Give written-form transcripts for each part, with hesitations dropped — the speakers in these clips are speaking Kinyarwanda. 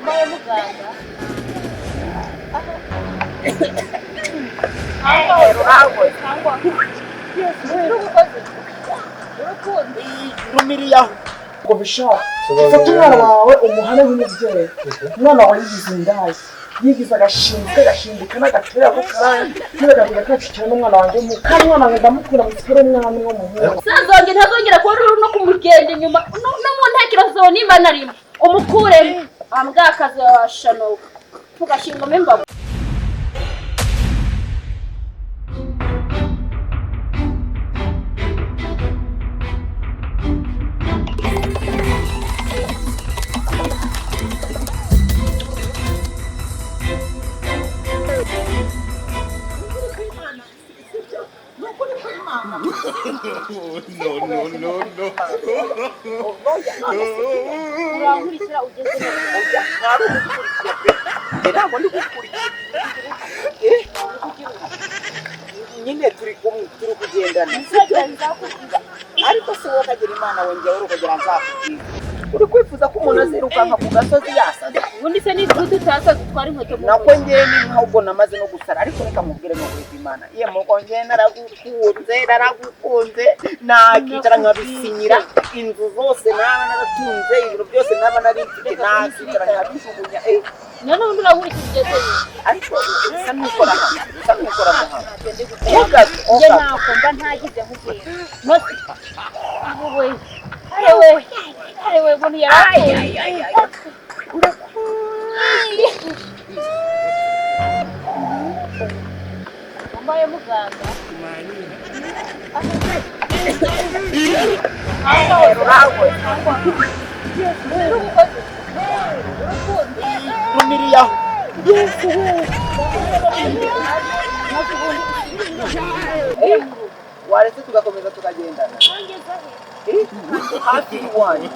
Mbaye muganga. Rumiriyaho ngo bishaka fata umwana wawe umuhane nk'umubyeyi. Umwana wawe yigize indaya, yigize agashindika n'agatera ko karaya n'agahinda kacu cyane. Umwana wanjye kandi umwana wanjye ndamukura mu siporo umwami w'umuhungu. Sazonge ntazongera kubona uru no kumugenda inyuma no mu ntekerezo nimba narimo umukuremo ambwakazi washanoka tugashingamo imbago. No. Urangurikira ugeze ntabwo ndi gukurikira. Nyine turi kugendana ariko si wowe ukagira Imana wongera ukagira nzakubwira. Uri kwifuza ko umuntu azirukanka ku gasozi yasaze? ubundi se n'ibyo tutasaza dutwara inkweto mu nako njyewe ni nk'ubwo namaze no gusara. Ariko reka mubwire no kuri Imana iye muko njyewe naragukunze nakicara nkabisinyira inzu zose naba naratunze ibintu byose naba nari mfite nakicara nkabishugunya. none ubundi urangurikira ugeze ariko bisa n'ukora hano njye nakumva ntagize nk'ubwira mose arewe umuntu yarapfuye mbaye muganga. Rumiriyaho waretse tugakomeza tukagendana hafi iwanyu.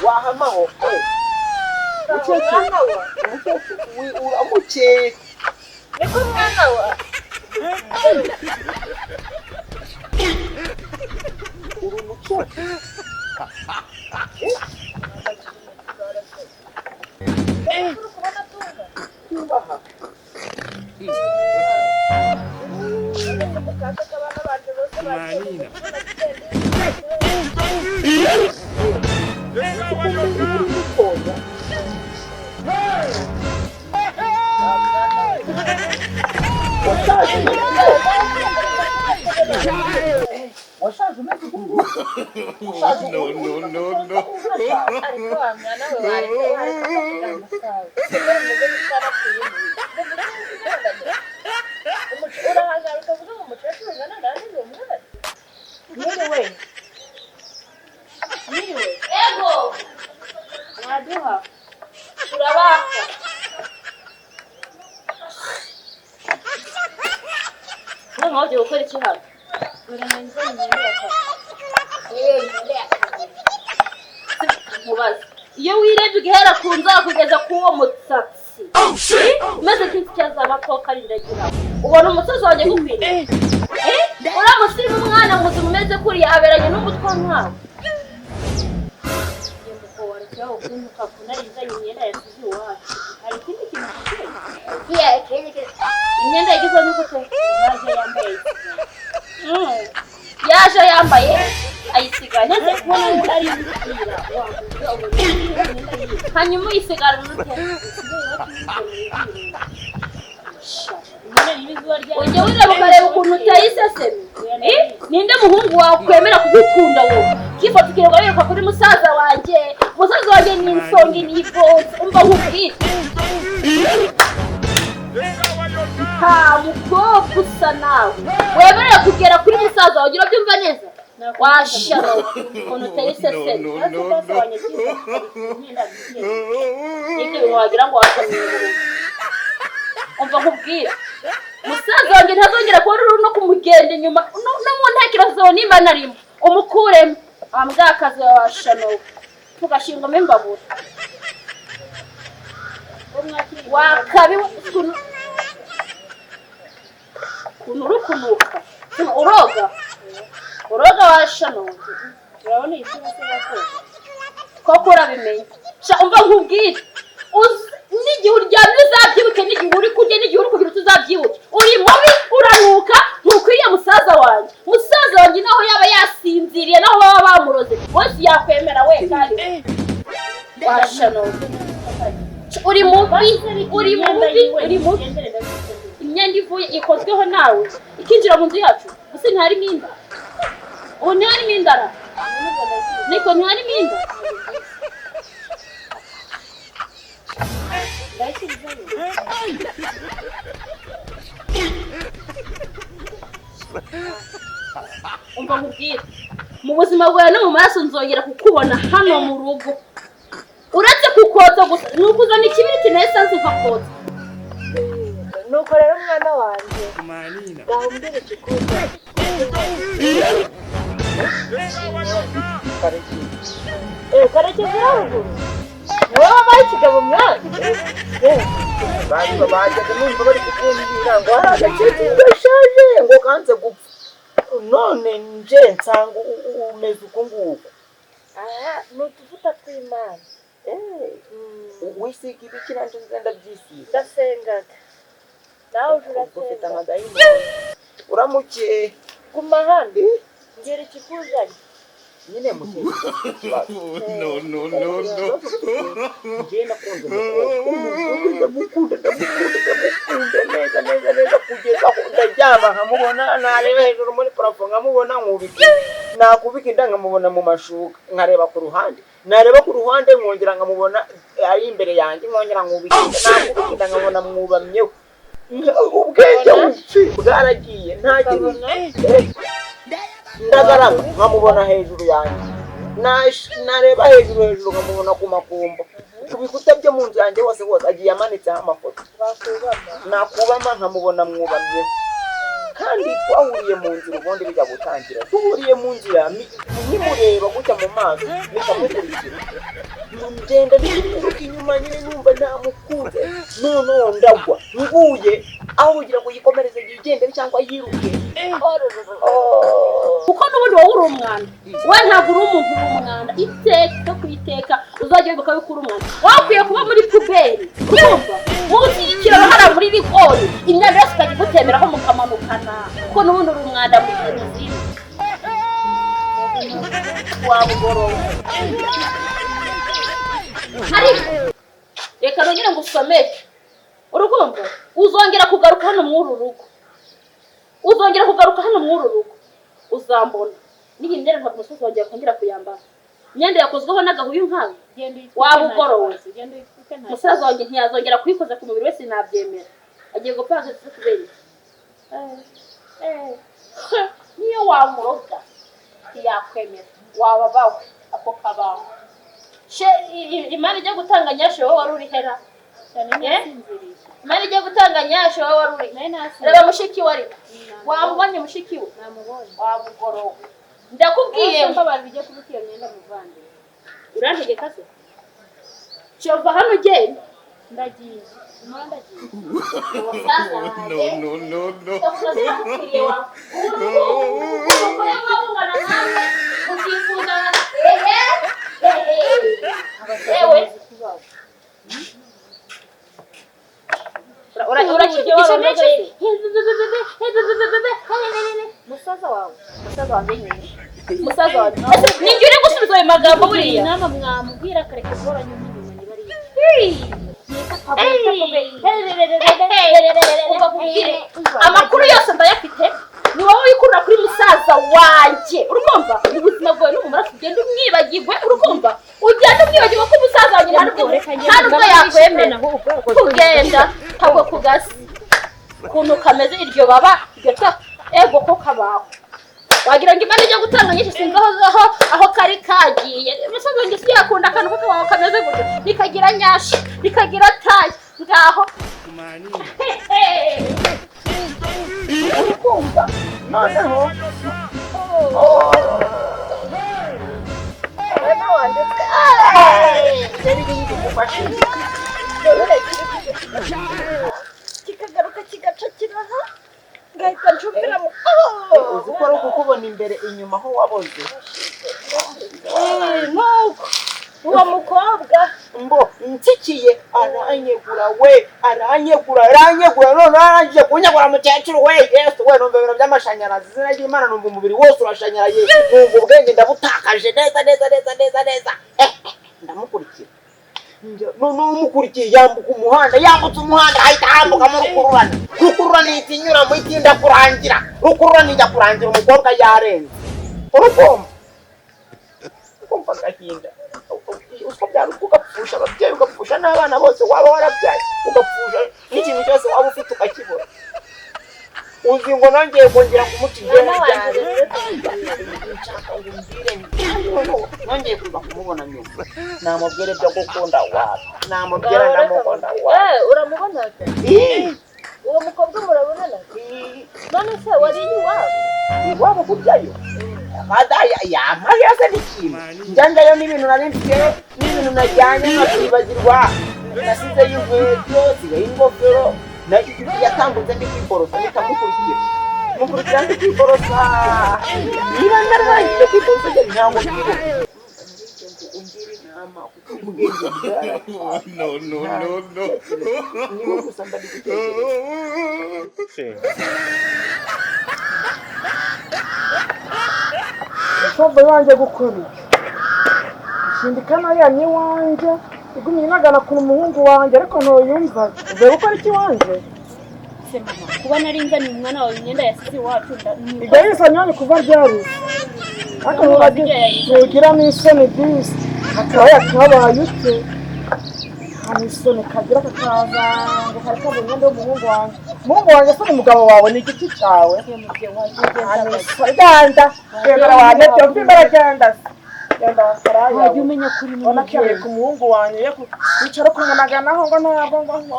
wahamaho uramuke niko mwana wa urumuke Manina. No. Ego! Naduha. Turabaka. Mwana waje gukora iki hano? Urananze nyiraka. Mubaza. Iyo wirebye ugihera ku nzara kugeza ku wo mutsatsi. Maze kizazaba ko karindagira. Ubona umusozi wanjye gukwiriye. Uramusiba umwana ngo umeze kuriya aberanye n'umutwe nkawe. Yawo kunuka kunariza imyenda yasize iwacu. Hari ikindi kintu kiri? Imyenda igizwe n'uko yaje yambaye ayisigaye neze kubona ngo ari ibikira. Hanyuma uyisigara n'ute? Ujye wireba ukareba ukuntu utayiseseme. Ninde muhungu wawe kwemera kugukunda wowe? ifoto ikirirwa yiruka kuri musaza wanjye ni insongi n'ibose umva nkubwire nta mukobwa usa nawe wemerewe kugera kuri musaza wawe ugira byumva neza washara ukuntu uteye iseseme n'ibyo wagira ngo wakamira umva nkubwire musaza wanjye ntazongera kuba ruri no kumugenda inyuma no mu ntekerezo zawe nimba narimo umukuremo ambwakazi washanowe tugashingamo imbabura wakabiwe ukuntu uri kunuka uroga washanowe urabona iyi cyose bakoze koko urabimenye umva nkubwire n'igihe uryamye uzabyibuke n'igihe uri kurya n'igihe uri kugira utuzabyibuke uri mubi uranuka ntukwiye musaza wanjye naho yaba yasinziriye naho baba bamuroze wese yakwemera we kandi washanowe uri mubi imyenda ivuye ikozweho nawe ikinjira mu nzu yacu gusa ntiharimo inda ubu ntiharimo indara niko ntiharimo inda umva nkubwire mu buzima bwawe no mu maraso nzongera kukubona hano mu rugo uretse kukotsa gusa ni ukuzana ikibiriti na esansi ukakotsa nuko rero mwana wanjye gahumbire ikikuza karekezi haruguru niwe wabaye ikigabo mwana bajyaga numva bari kukumbwira ngo hari agakecuru gashaje ngo kanze gupfa none nje nsanga umeze uko nguko ni utuvuta tw'Imana wisiga ibiki nanje nzenda byisiga ndasengaga nawe urasenga amadayimoni uramuke guma hano ngera ikikuzanye nyine mukeye no ngenda kunze ndamukunda neza kugeza aho ndaryama nkamubona nareba hejuru muri parafo nkamubona nkubika nakubika inda nkamubona mu mashuka nkareba ku ruhande nkongera nkamubona ari imbere yanjye nkongera nkubika nakubika inda nkabona mwubamyeho ubwenge bwaragiye ndagarama nkamubona hejuru yanjye nareba hejuru nkamubona ku makumbo ku bikuta byo mu nzu yanjye hose agiye amanitseho amafoto nakubama nkamubona mwubamyeho kandi twahuriye mu nzira ubundi bijya gutangira duhuriye mu nzira nkimureba gutya mu maso nikamukurikira ngenda ndiruka inyuma nyine numva ntamukunze noneho ndagwa nguye aho kugira ngo yikomereze yigendere cyangwa yiruke kuko n'ubundi wowe uri umwanda we ntabwo uri umuntu uri umwanda iteka ku iteka uzajya wibuka yuko uri umwanda wakwiye kuba muri puberi urumva munsi y'ikiraro hariya muri rigori imyanda yose ukajya igutemeraho mukamanukana kuko n'ubundi uri umwanda mu gihe muzima wabugorowe ariko reka nongere ngo usomere urugombo uzongera kugaruka hano mw'uru rugo uzambona n'iyi myenda ntabwo umusozi wongera kongera kuyambara imyenda yakozweho n'agahuyu nkawe waba ugorowe umusaza wanjye ntiyazongera kuyikoza ku mubiri wese nabyemera agiye gupfa hageze kubera niyo wamuroga ntiyakwemera waba bawe ako kabaho imana ijya gutanga nyasho wowe wari uri hera imana ijya gutanga nyasho wowe wari uri reba mushiki wari wamubonye mushiki we wamugorowe ndakubwiye mbabara bijye kubikira myenda muvande urantegeka se cyova hano ugenda ndagiye musaza wawe ninjye uri gusubiza ayo magambo buriya inama mwamubwira akareka guhoranya umuntu bariya amakuru yose ndayafite ni wowe wikurura kuri musaza wanjye urumva ubuzima bwawe no mu maraso ugenda umwibagirwe urukumva ugenda umwibagirwe ko umusaza wanjye ntabwo yakwemera kugenda ntabwo kugasi ukuntu kameze iryo baba iryo ego ko kabaho wagira ngo imana ijya gutanga nyinshi sinzi aho kari kagiye umusaza wanjye si yakunda akantu ko kabaho kameze gutyo nikagira nyashi nikagira tayi ngaho urukumva noneho kikagaruka kigaca kiraha ngahita nshupira mu uzi ko ari ukukubona imbere inyuma aho waboze nuko uwo mukobwa mbo nsikiye aranyegura none arangije kunyagura mukecuru we yesu we numva ibintu by'amashanyarazi izina ry'Imana numva umubiri wose urashanyaraye numva ubwenge ndabutakaje neza ndamukurikira n'umukurikiye yambutse umuhanda ahita ahambuka mu rukururana ihita inyura mu itinda kurangira rukururana ijya kurangira umukobwa yarenze ukumva agahinda ukabyara ugapfusha ababyeyi ugapfusha n'abana bose waba warabyaye ugapfusha n'ikintu cyose waba ufite ukakibura uzi ngo nongeye kongera kumuca ingene cyane nongeye kuza kumubona nyuma namubwire byo gukunda wawe namubwira ndamukunda wawe uramubona uwo mukobwa murabonana none se wari iwabo kujyayo yampaye asa n'ikintu njyanjayo n'ibintu nari mfite n'ibintu najyanye nkakibagirwa nasizeyo inkweto sigaye ingofero yatambutse ndi kwiborosa mukurikira ndi kwiborosa niba narangije kwiborosa ntabwo mbibuka ungira inama kuko ubwenge No. niba gusa ndari gutekereza Shove wanje gukora shindikana yanye wanje igumye nagana ku muhungu wanje ariko ntoyumva uvuye gukora iki wanje kuba nari nzanye umwana wawe imyenda yasize iwacu igahisa nyane kuva ryari ariko ntugira n'isoni disi akaba yakabaye ute hari isoni kagira kakaza ngo kari kabonye imyenda y'umuhungu wanjye se umugabo wawe ni igiti cyawe genda wanjye byombi baragenda genda wakaraya wajya umenya kuri ubona ko yabaye ku muhungu wanjye wicara kumunaganaho ngo ntabwo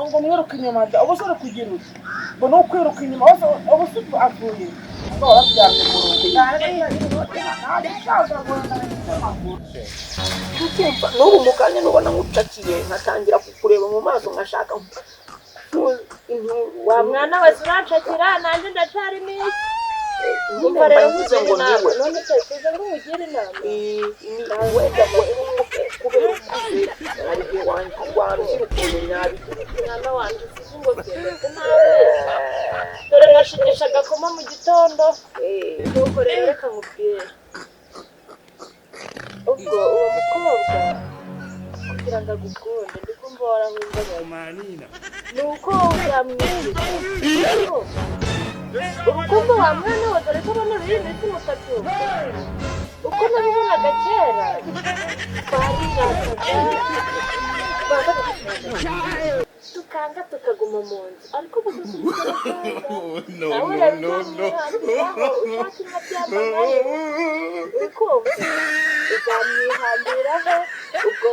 ngo mwiruka inyuma ubu se uri kugira uti ngo ni ukwiruka inyuma ubu se avuye ngo warabyaranye mu rundi n'ubu mukanya nubona ngucakiye nkatangira kukureba mu maso nkashaka wa mwana wese uranshakira nanjye ndacyari miki umva rero uvuze ngo niwe none se tuze ngo ugire inama wenda kubera ukuze hari igihe wandwara ugira ukuntu mwana wanjye usize ngo byemeze nawe dore nashigisha agakoma mu gitondo nuko rero reka nkubwire ubwo uwo mukobwa kugira ngo agukunde ndi kumva warahungabanye ni uko uzamwizera urukundo wa mwana we dore ko abana ruri ndetse mutabyumva uko nabibonaga kera twarirasaga tukanga tukaguma mu nzu ariko ubu uzamwihambiraho ubwo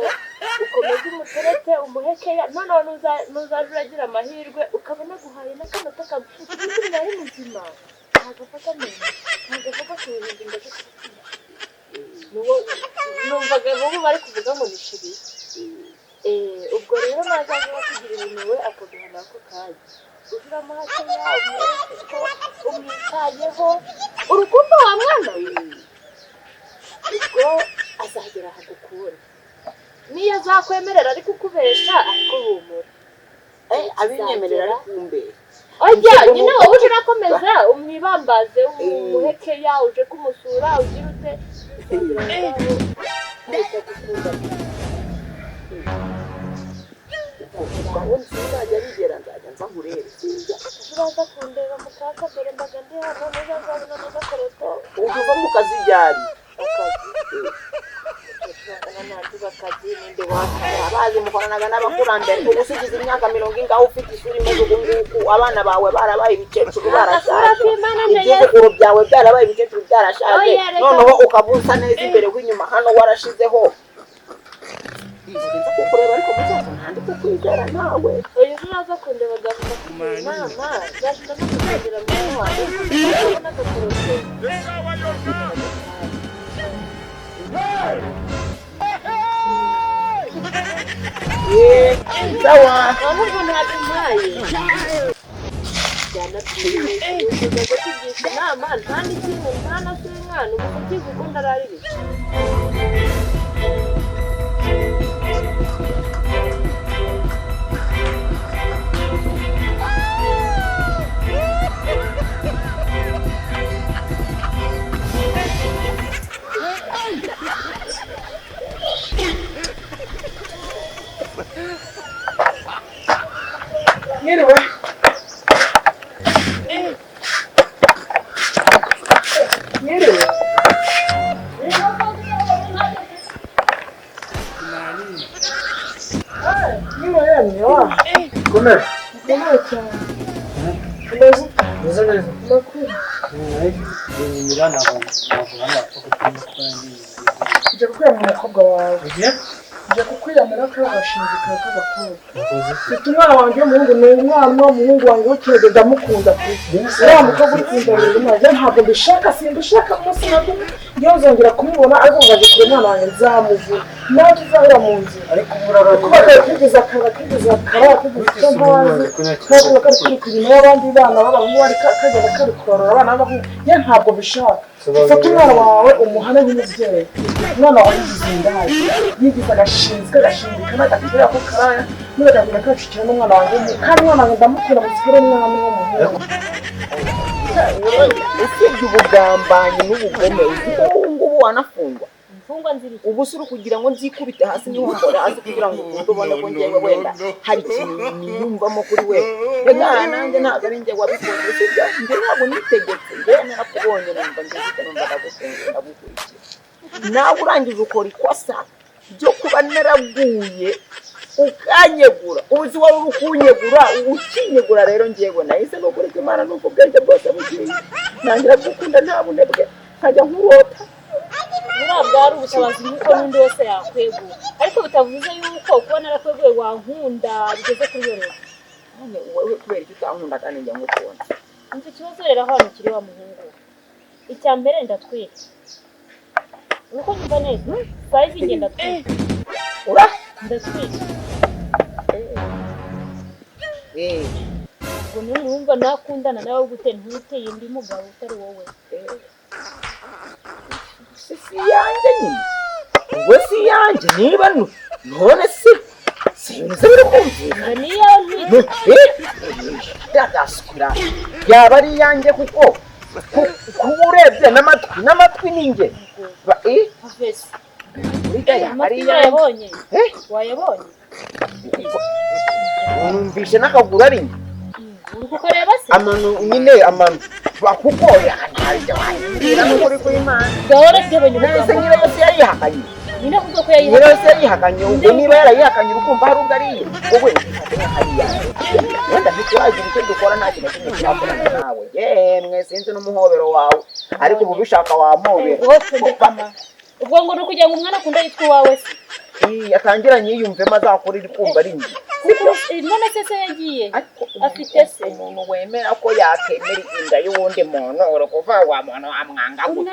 ukomeze umuterete umuhekeya noneho nuzaje uragira amahirwe ukabona guhaye n'akanota kagufuta kuko ari muzima ntagafata neza ntagafata ku bihumbi ndagafata numvaga ubu bari kuvuga ngo ni shiri ubwo rero nazaje bakugira ibintu we akaguha nako kanya ujuramo hakeya umwereke ko umwitayeho urukundo wa mwana we ubwo azagera ahagukura niyo azakwemerera ariko ukubesha ariko humura abinyemerera ari kumbera ojya nyine wowe uje urakomeza umwibambaze umuhekeya uje kumusura ugira ute gahunda izajya bigera nzajya nza nkurebe uraza kundeba mukaka dore mbaga ndi hano neza nzabona n'agakoreto uva mu kazi ryari akazi n'antuza akazi ninde wakara bazi mukoranaga n'abakurambere ubusigize imyaka 70 ufite ishuri maze ugunguku abana bawe barabaye ibicecuru barashaje ibyo byawe byarabaye ibicecuru byarashaje noneho ukabusa neza imbere w'inyuma hano warashizeho kukureba ariko muzaza ntandi kukwizera nawe uyu naza kundeba gavuga ko mama yashaka kugira mwana wanjye n'agakorose sawa ahubwo ntabimpaye jyana tugiye kugisha inama nta n'ikintu nta na se mwana ubu kivuga ndararira Anyway. Comer. Ujya kukwiyamira umukobwa wawe ujya kukwiyamira ko abashinzwe k'abakobwa mfite umwana wanjye w'umuhungu ni umwana w'umuhungu wanjye w'ikirego ndamukunda pe uriya mukobwa uri kundarira umwana ntabwo mbishaka simbishaka munsi na rimwe iyo nzongera kumubona ariko ngaje kure umwana wanjye nzamuvura nawe tuzahura mu nzira ariko murara kuba kigeze akara kigeze icyo ntazi ntabwo kari kwiruka inyuma y'abandi bana b'abahungu ari kagenda kari kurarura abana b'abahungu ye ntabwo bishaka fata umwana wawe umuhane nk'umubyeyi umwana wawe yigize indaya yigize agashinzwe agashindika n'agatera ko karaya n'agakunda kacukira n'umwana wanjye kandi umwana wanjye ndamukunda mu kigo n'umwana w'umuhungu usibye ubugambanyi n'ubugome ubu ngubu wanafungwa ubu suri kugira ngo nzikubite hasi niho mbora hasi kugira ngo ukunde ubone ko njyewe wenda hari ikintu niyumvamo kuri we rega nanjye ntabwo ari njye wabikoze sibyo njye ntabwo nitegetse njye narakubonye numva ngifite numva ndagukurikira nawe urangije ukora ikosa ryo kuba naraguye ukanyegura uzi wari uri kunyegura ukinyegura rero njyewe nahise no kureka Imana n'ubwo bwenge bwose bugiye nangira gukunda nta bunebwe nkajya nkurota ntabwo ari ubutabazi nk'uko n'undi wese yakwegura ariko bitavuze yuko kuba narakweguye wankunda bigeze kuri yo rero none wowe kubera icyo utankunda kandi njya ngukunda nzi ikibazo rero hano kiri wa muhungu icya mbere ndatwite uko nyumva neza sayizi njye ndatwite ura ndatwite ubwo numva nakundana nawe gute ntuteye undi mugabo utari wowe si yanjye nyine ubwo si yanjye niba none sinzi biri kumvikana niyo ntwite ndagaskura yaba ari yanjye kuko kuba urebye n'amatwi ni njye wayabonye wayabonye numvishe n'akaguru ari njye uri kukareba se amano nyine amano kuko yanjye wayibwira n'ukuri kw'Imana gahora ry'abanye nese nyine yose yarihakanye nyine kuvuga ko nyine yose yarihakanye ubwo niba yarayihakanye urukumva hari ugariye wowe ufate hariya wenda ntituragira icyo dukora nta kintu kimwe cyakorana nawe yemwe sinzi n'umuhobero wawe ariko ubu bishaka wampobera ubwo ngo ni ukugira ngo umwana akunda yitwa uwawe se yatangiranye yiyumvemo azakora iri kumva ari njye none se yagiye afite se umuntu wemera ko yakemera inda y'uwundi muntu uri kuvuga wa muntu wamwanga gute